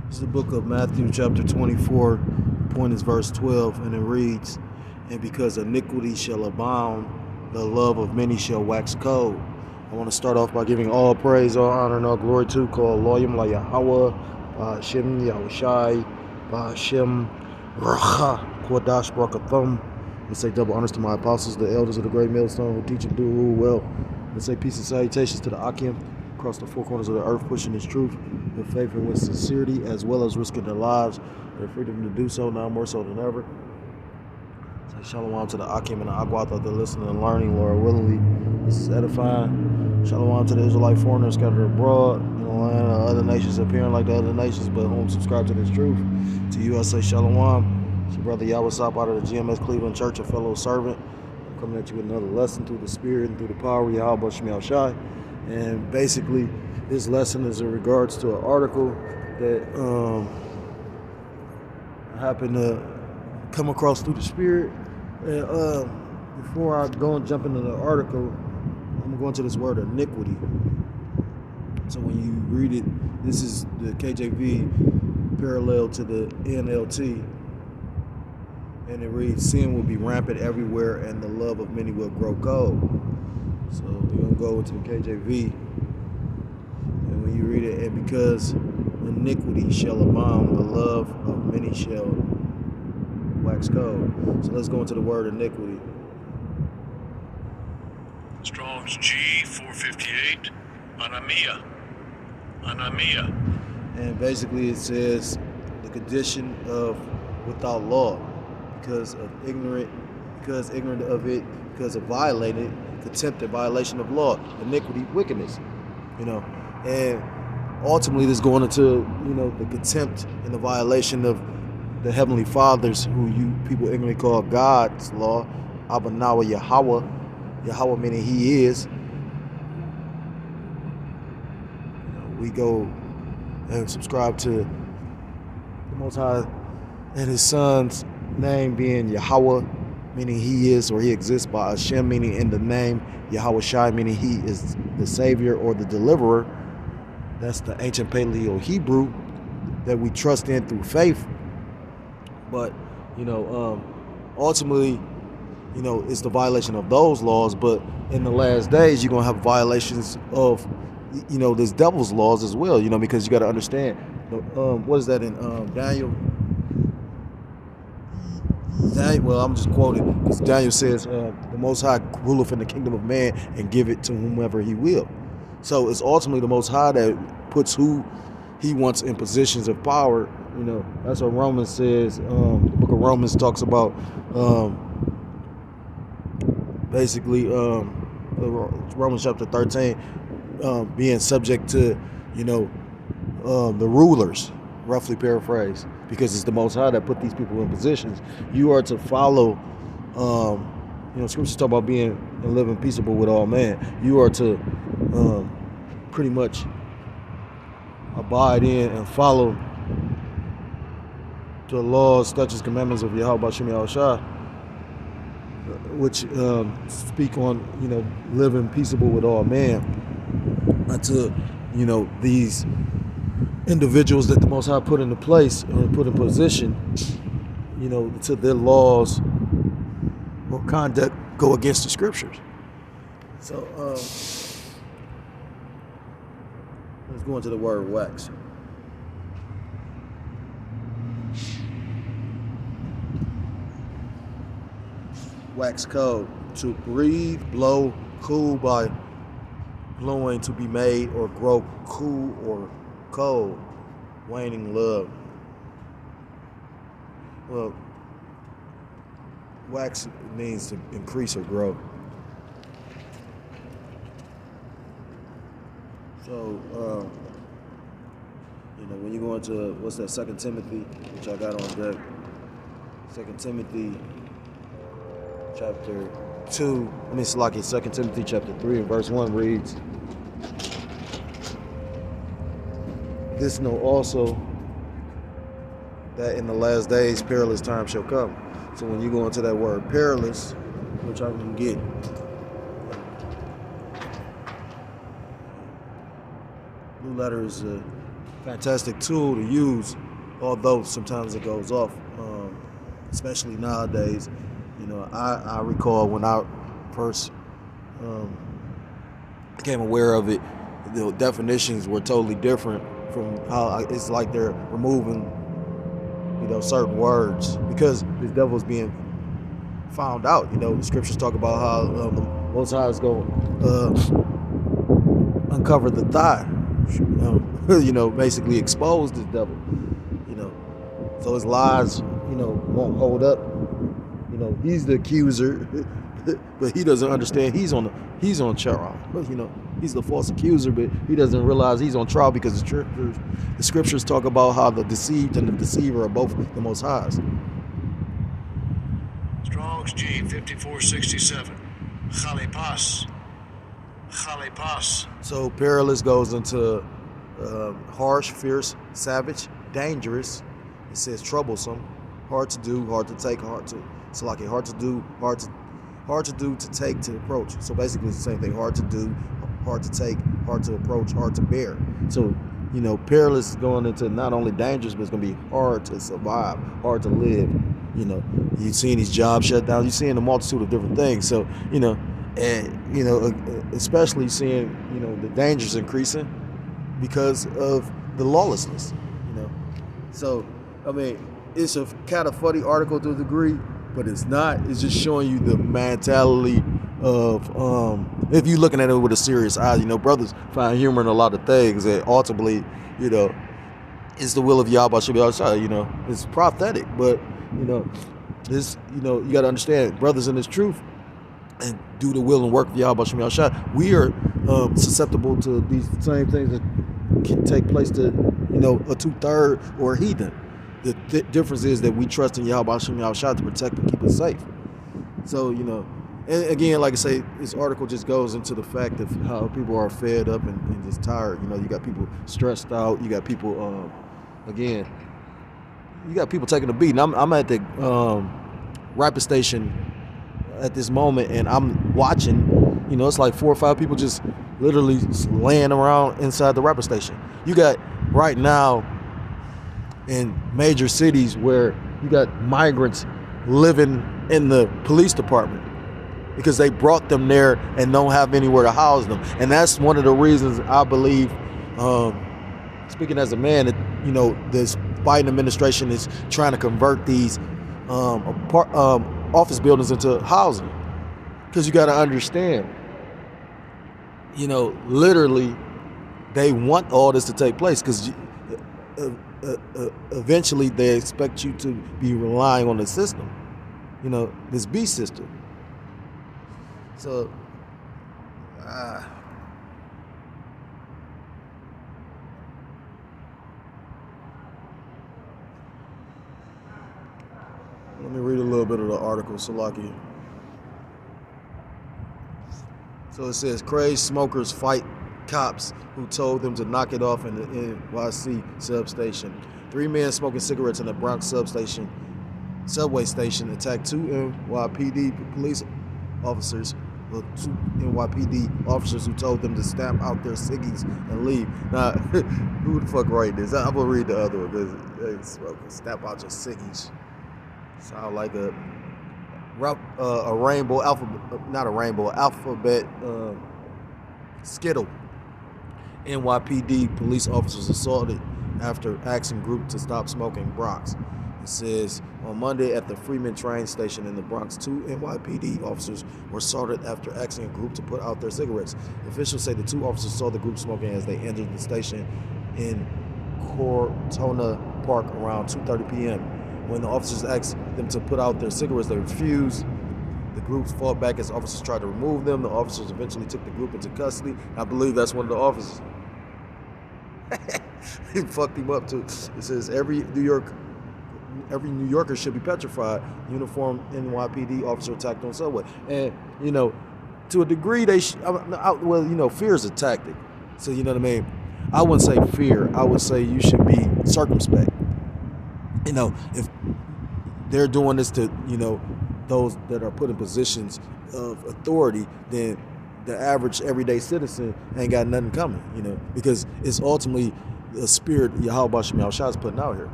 It's the book of Matthew, chapter 24. The point is verse 12, and it reads, "And because iniquity shall abound, the love of many shall wax cold." I want to start off by giving all praise, all honor, and all glory to call Loyim La Yahweh, Hashem Yahushai, Hashem Racha, Kodash Brakathum. Let's say double honors to my apostles, the elders of the great millstone who teach and do rule well. Let's say peace and salutations to the Akim across the four corners of the earth, pushing his truth with faith and with sincerity, as well as risking their lives, their freedom to do so now more so than ever. Say shalom to the Akim and the Akwat that they're listening and learning, Lord willingly. This is edifying. Shalom to the Israelite foreigners scattered abroad, land of other nations appearing like the other nations, but whom subscribe to this truth. To you I say shalom. It's your brother Yahweh Sop out of the GMS Cleveland Church, a fellow servant. I'm coming at you with another lesson through the Spirit and through the power of Yahweh Shemiel Shai. And basically, this lesson is in regards to an article that I happened to come across through the Spirit. And before I go and jump into the article, I'm going to this word iniquity. So when you read it, this is the KJV parallel to the NLT. And it reads, "Sin will be rampant everywhere, and the love of many will grow cold." So we're going to go into the KJV. And when you read it, "And because iniquity shall abound, the love of many shall wax cold." So let's go into the word iniquity. Strong's G 458, Anamia. And basically it says the condition of without law, because ignorant of it, because of violated, contempt and violation of law, iniquity, wickedness, and ultimately this going into, the contempt and the violation of the heavenly fathers, who you people ignorantly call God's law, Abanawa Yahweh meaning he is. We go and subscribe to the Most High and his son's name being Yahweh, meaning he is or he exists, by Hashem, meaning in the name, Yahweh Shai, meaning he is the Savior or the Deliverer. That's the ancient Paleo Hebrew that we trust in through faith. But, ultimately, it's the violation of those laws. But in the last days, you're going to have violations of, this devil's laws as well, because you got to understand, what is that in Daniel? Well, I'm just quoting, because Daniel says, the Most High ruleth in the kingdom of man and give it to whomever he will. So it's ultimately the Most High that puts who he wants in positions of power. That's what Romans says. The book of Romans talks about basically Romans chapter 13 being subject to, the rulers, roughly paraphrased, because it's the Most High that put these people in positions. You are to follow, scriptures talk about being and living peaceable with all men. You are to pretty much abide in and follow the laws, statutes, commandments of Yahweh Shemiel Shai, which speak on, living peaceable with all men, unto, these individuals that the Most High put into place and put in position, to their laws or conduct go against the scriptures. So let's go into the word wax. Wax cold, to breathe, blow, cool by blowing, to be made or grow cool or cold, waning love. Well, wax means to increase or grow. So, when you go into, what's that, 2 Timothy, which I got on deck, 2 Timothy chapter 2, 2 Timothy chapter 3 and verse 1 reads, "This know also, that in the last days perilous times shall come." So when you go into that word perilous, which I can get blue letter is fantastic tool to use, although sometimes it goes off, especially nowadays. I recall when I first um, became aware of it, the definitions were totally different from how it's like they're removing, certain words because the devil's being found out. The scriptures talk about how the Most High is going to uncover the thigh, basically expose the devil, so his lies, won't hold up. He's the accuser, but he doesn't understand he's on trial. He's the false accuser, but he doesn't realize he's on trial because the scriptures talk about how the deceived and the deceiver are both the Most Highs. Strong's G 5467. Chalepas. So perilous goes into harsh, fierce, savage, dangerous. It says troublesome, hard to do, hard to take, hard to do, to take, to approach. So basically it's the same thing: hard to do, hard to take, hard to approach, hard to bear. So perilous is going into not only dangerous, but it's going to be hard to survive, hard to live. You're seeing these jobs shut down. You're seeing a multitude of different things. So especially seeing the dangers increasing because of the lawlessness. So it's a kind of funny article to a degree, but it's not. It's just showing you the mentality of if you're looking at it with a serious eye. Brothers find humor in a lot of things, and ultimately, it's the will of Yahweh should be outside. It's prophetic, but this, you got to understand, brothers in this truth and do the will and work of Yahweh Shem Yahshua. We are susceptible to these same things that can take place to a two-third or a heathen. The difference is that we trust in Yahweh Shem Yahshua to protect and keep us safe. So and again, like I say, this article just goes into the fact of how people are fed up and just tired. You got people stressed out. You got people you got people taking a beating. I'm at the rapid station at this moment, and I'm watching. It's like 4 or 5 people just literally laying around inside the rapid station. You got right now in major cities where you got migrants living in the police department because they brought them there and don't have anywhere to house them. And that's one of the reasons I believe, speaking as a man, that this Biden administration is trying to convert these office buildings into housing. Because you got to understand, literally they want all this to take place because eventually they expect you to be relying on the system, this beast system. So let me read a little bit of the article, Salaki. So it says, crazed smokers fight cops who told them to knock it off in the NYC substation. 3 men smoking cigarettes in the Bronx subway station attacked 2 NYPD police officers, or 2 NYPD officers who told them to stamp out their ciggies and leave. Now, who the fuck wrote this? I'm gonna read the other one. Stamp out your ciggies. Sound like a rainbow alphabet, not a rainbow, alphabet skittle. NYPD police officers assaulted after asking group to stop smoking Bronx. It says, on Monday at the Freeman train station in the Bronx, 2 NYPD officers were assaulted after asking a group to put out their cigarettes. Officials say the 2 officers saw the group smoking as they entered the station in Cortona Park around 2:30 p.m. When the officers asked them to put out their cigarettes, they refused. The groups fought back as officers tried to remove them. The officers eventually took the group into custody. I believe that's one of the officers. He fucked him up too. It says every New Yorker should be petrified. Uniformed NYPD officer attacked on subway. And to a degree, fear is a tactic. So you know what I mean. I wouldn't say fear. I would say you should be circumspect. If they're doing this to, those that are put in positions of authority, then the average everyday citizen ain't got nothing coming, because it's ultimately the spirit Yahweh Shemel Shah is putting out here.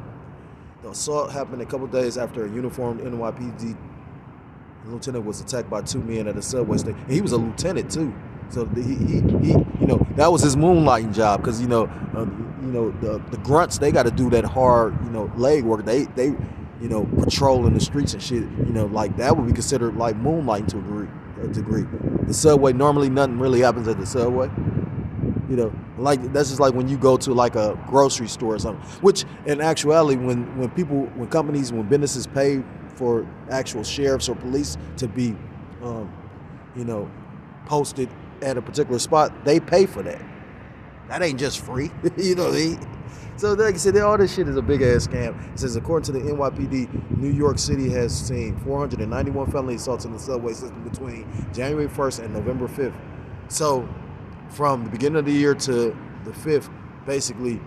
The assault happened a couple days after a uniformed NYPD lieutenant was attacked by two men at a subway station. And he was a lieutenant too, so he that was his moonlighting job, because the grunts, they got to do that hard leg work. They patrolling the streets and shit. Like that would be considered like moonlighting to a degree. The subway, normally nothing really happens at the subway. Like that's just like when you go to like a grocery store or something. Which in actuality, when companies, when businesses pay for actual sheriffs or police to be, posted at a particular spot, they pay for that. That ain't just free. You know what I mean? So like I said, all this shit is a big ass scam. It says, according to the NYPD, New York City has seen 491 felony assaults in the subway system between January 1st and November 5th. So from the beginning of the year to the 5th, basically,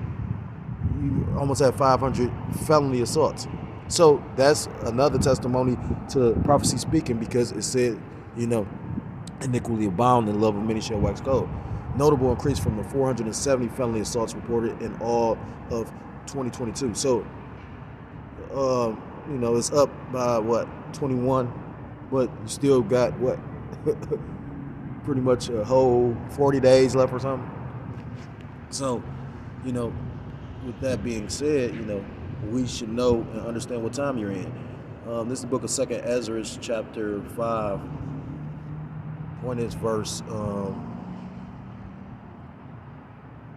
you almost have 500 felony assaults. So that's another testimony to prophecy speaking, because it said, iniquity abound and the love of many shall wax cold. Notable increase from the 470 felony assaults reported in all of 2022. So, it's up by 21, but you still got pretty much a whole 40 days left or something. So, with that being said, we should know and understand what time you're in. This is the book of 2nd Ezra, chapter 5. Point is verse, I'm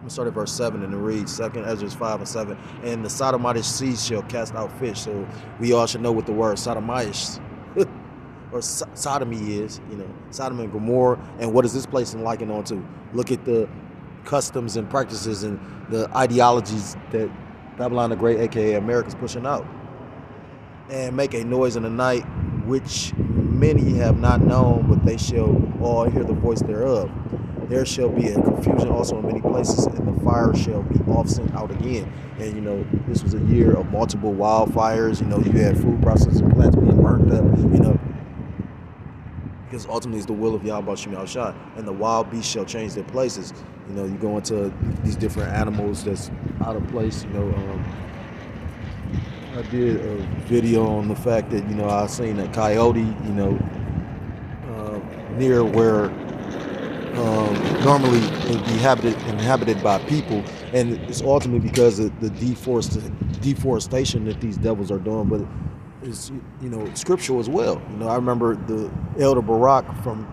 going to start at verse 7, and it reads, 2nd Ezra 5 and 7. And the sodomitish seas shall cast out fish. So we all should know what the word sodomitish or sodomy is, Sodom and Gomorrah. And what is this place likened on to? Look at the customs and practices and the ideologies that Babylon the Great, aka America's pushing out. And make a noise in the night, which many have not known, but they shall all hear the voice thereof. There shall be a confusion also in many places, and the fire shall be off sent out again. And this was a year of multiple wildfires. You had food processing plants being burnt up, because ultimately it's the will of Yahweh Shemel Shah. And the wild beasts shall change their places. You go into these different animals that's out of place. I did a video on the fact that I seen a coyote near where normally it would be inhabited by people, and it's ultimately because of the deforestation that these devils are doing. But it's scriptural as well. I remember the Elder Barak from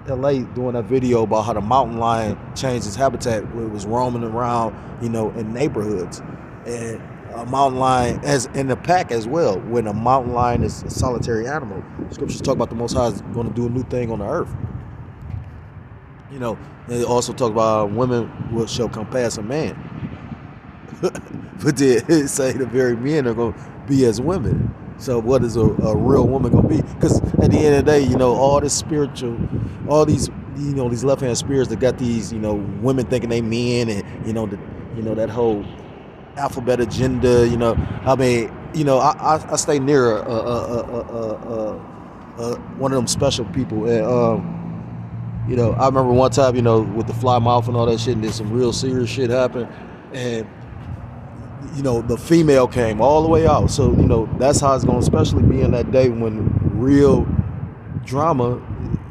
LA doing a video about how the mountain lion changed its habitat. It was roaming around in neighborhoods, and a mountain lion as in the pack as well, when a mountain lion is a solitary animal. Scriptures talk about the Most High is going to do a new thing on the earth. They also talk about women shall compass a man. But they say the very men are going to be as women. So what is a real woman going to be? Because at the end of the day, all this spiritual, all these, these left-hand spirits that got these, women thinking they men, and, that whole alphabet agenda, I stay near one of them special people, and I remember one time, with the fly mouth and all that shit, and then some real serious shit happened, and the female came all the way out. So that's how it's going to especially be in that day when real drama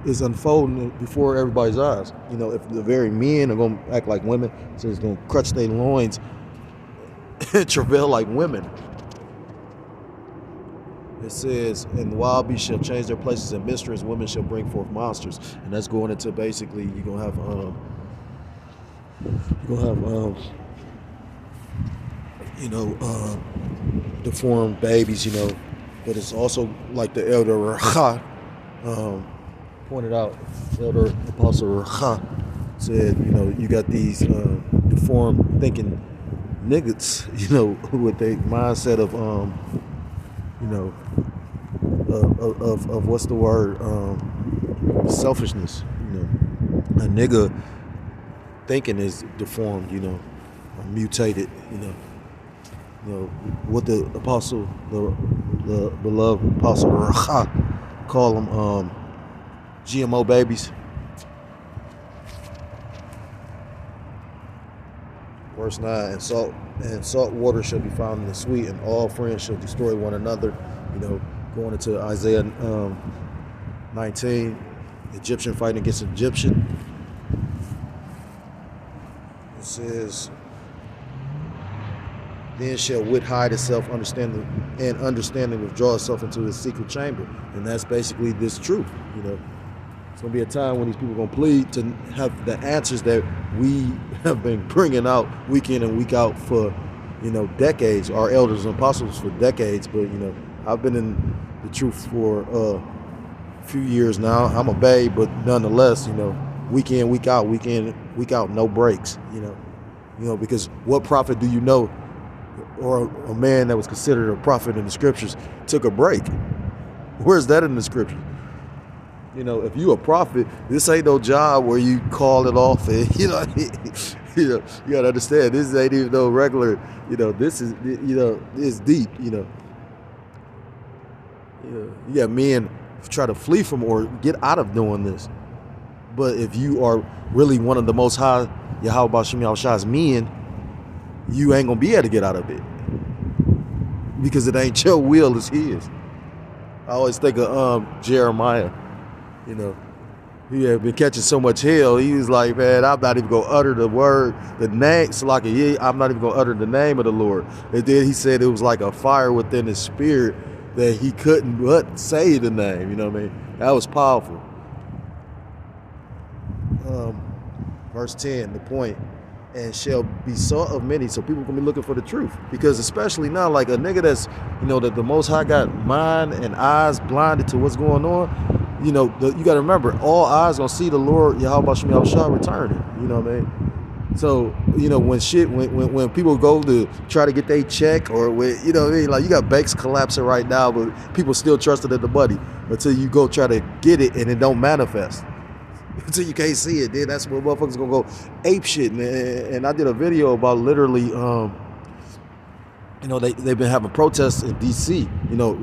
is unfolding before everybody's eyes. If the very men are going to act like women, so it's going to crutch their loins travail like women. It says, and the wild beasts shall change their places, and mysteries women shall bring forth monsters. And that's going into basically you're gonna have deformed babies, but it's also like the Elder Racha pointed out. Elder Apostle Racha said, you got these deformed thinking niggas, with their mindset of of what's the word, selfishness. A nigga thinking is deformed, mutated, what the apostle, the beloved apostle Racha call them, GMO babies. Verse 9, and salt water shall be found in the sweet, and all friends shall destroy one another. Going into Isaiah 19, Egyptian fighting against Egyptian. It says, then shall wit hide itself, understanding withdraw itself into his secret chamber. And that's basically this truth. It's going to be a time when these people are going to plead to have the answers that we have been bringing out week in and week out for, decades. Our elders and apostles for decades. But, I've been in the truth for a few years now. I'm a babe, but nonetheless, week in, week out, no breaks, because what prophet do you know, or a man that was considered a prophet in the scriptures, took a break? Where's that in the scriptures? If you a prophet, this ain't no job where you call it off. And, you gotta understand, this ain't even no regular. This is, it's deep. You got men try to flee from or get out of doing this. But if you are really one of the Most High Yahweh Bashem Yahushua's men, you ain't gonna be able to get out of it, because it ain't your will, it's his. I always think of Jeremiah. He had been catching so much hell. He was like, man, I'm not even gonna utter the name. So like, I'm not even gonna utter the name of the Lord. And then he said it was like a fire within his spirit that he couldn't but say the name. You know what I mean? That was powerful. Verse 10, the point, and shall be sought of many. So people can be looking for the truth, because especially now, like a nigga that's, that the Most High got mind and eyes blinded to what's going on. You got to remember, all eyes gonna see the Lord Yahweh Bashem Yahushua returning. You know what I mean? So when people go to try to get their check, or when like you got banks collapsing right now, but people still trusted in the money until you go try to get it and it don't manifest. Until you can't see it, then that's where motherfuckers gonna go ape shit. And I did a video about literally, they've been having protests in DC.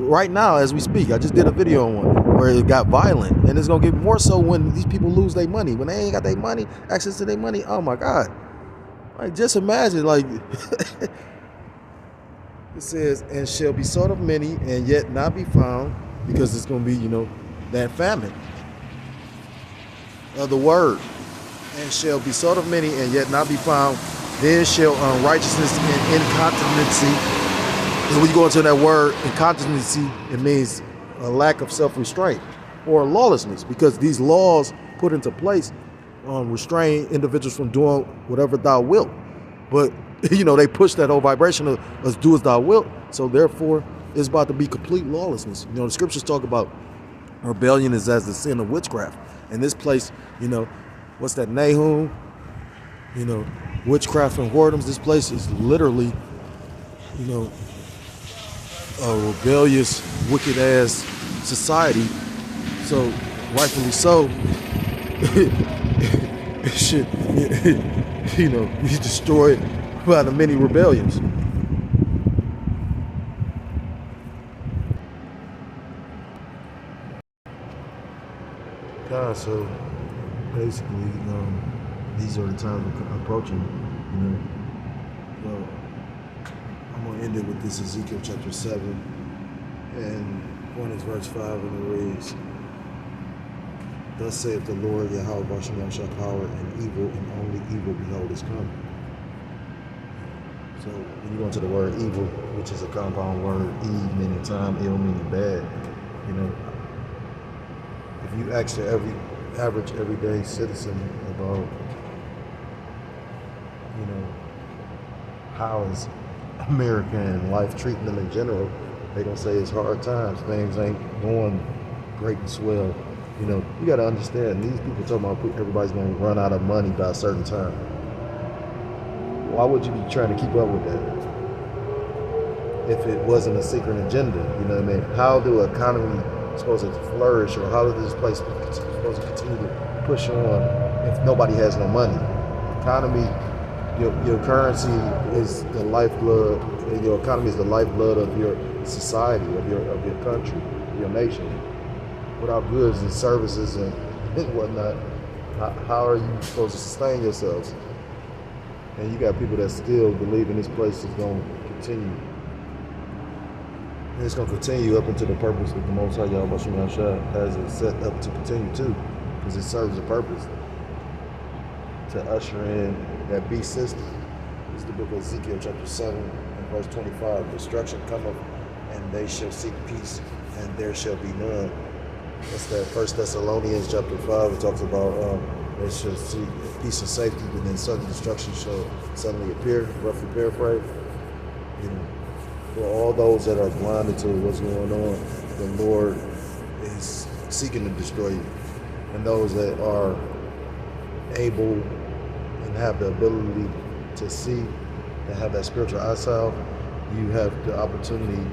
Right now as we speak, I just did a video on one where it got violent, and it's gonna get more so when these people lose their money, when they ain't got their money, access to their money. Oh my God! Like, just imagine, like it says, and shall be sought of many, and yet not be found, because it's gonna be, that famine of the word, and shall be sought of many, and yet not be found. Then shall unrighteousness and incontinency. And when you go into that word incontinency, it means a lack of self-restraint or lawlessness, because these laws put into place restrain individuals from doing whatever thou wilt. But they push that whole vibration of us do as thou wilt. So therefore, it's about to be complete lawlessness. The scriptures talk about rebellion is as the sin of witchcraft. And this place, what's that, Nahum? Witchcraft and whoredoms. This place is literally, a rebellious, wicked ass society. So rightfully so, it should, be destroyed by the many rebellions. God, so basically, these are the times we're approaching. Well, I'm gonna end it with this Ezekiel chapter 7, and point is verse 5, and it reads, "Thus saith the Lord Yahweh Bashem Yahushua, power and evil, and only evil behold is coming." So when you go into the word evil, which is a compound word, eve meaning time, ill meaning bad, if you ask the average everyday citizen about, how is America and life treating them in general, they gonna say it's hard times. Things ain't going great and swell. You gotta understand, these people talking about everybody's gonna run out of money by a certain time. Why would you be trying to keep up with that if it wasn't a secret agenda? You know what I mean? How do an economy supposed to flourish, or how is this place supposed to continue to push on if nobody has no money? Economy, your currency is the lifeblood. Your economy is the lifeblood of your society, of your country, your nation. Without goods and services and whatnot, how are you supposed to sustain yourselves? And you got people that still believe in this place is going to continue. And it's going to continue up into the purpose that the Most High Yahweh has it set up to continue too, because it serves a purpose to usher in that beast system. This is the book of Ezekiel chapter 7 and verse 25. Destruction cometh, and they shall seek peace, and there shall be none. That's that First Thessalonians chapter 5. It talks about they shall seek peace and safety, but then sudden destruction shall suddenly appear, roughly paraphrase. You know, for all those that are blinded to what's going on, the Lord is seeking to destroy you. And those that are able and have the ability to see and have that spiritual eyesight, you have the opportunity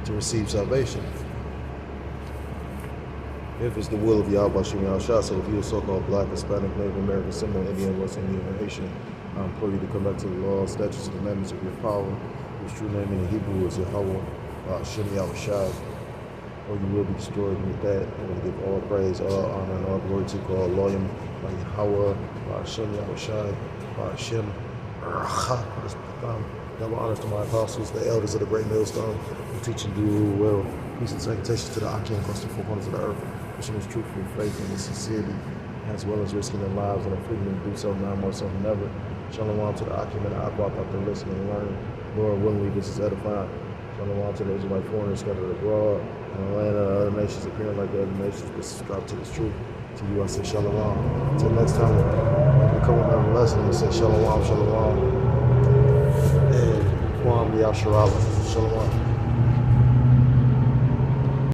to receive salvation. If it's the will of Yahweh Shem Yahshua, so if you're a so-called Black, Hispanic, Native American, Seminole, Indian, West Indian, or Haitian, I implore you to come back to the law, statutes, and commandments of your power, whose true name in the Hebrew is Yahweh Shem Yahshua, or you will be destroyed. And with that, I'm going to give all praise, all honor, and all glory to God, Loyam, Yahweh Shem Yahshua, Shem double honors to my apostles, the elders of the great millstone, who teach and do well. Peace and salutations to the Akim across the four corners of the earth, wishing us truthful faith and sincerity, as well as risking their lives and freedom to do so now more so than ever. Shalom to the Akim and the Aqua out there listening and learning. Lord willingly, this is edifying. Shalom to the Israelite foreigners scattered abroad and the land of the other nations appearing like the other nations, but subscribe to this truth. To you, I say shalom. Until next time, we come with another lesson and say shalom, shalom. And Kwam Yasharala. Shalom.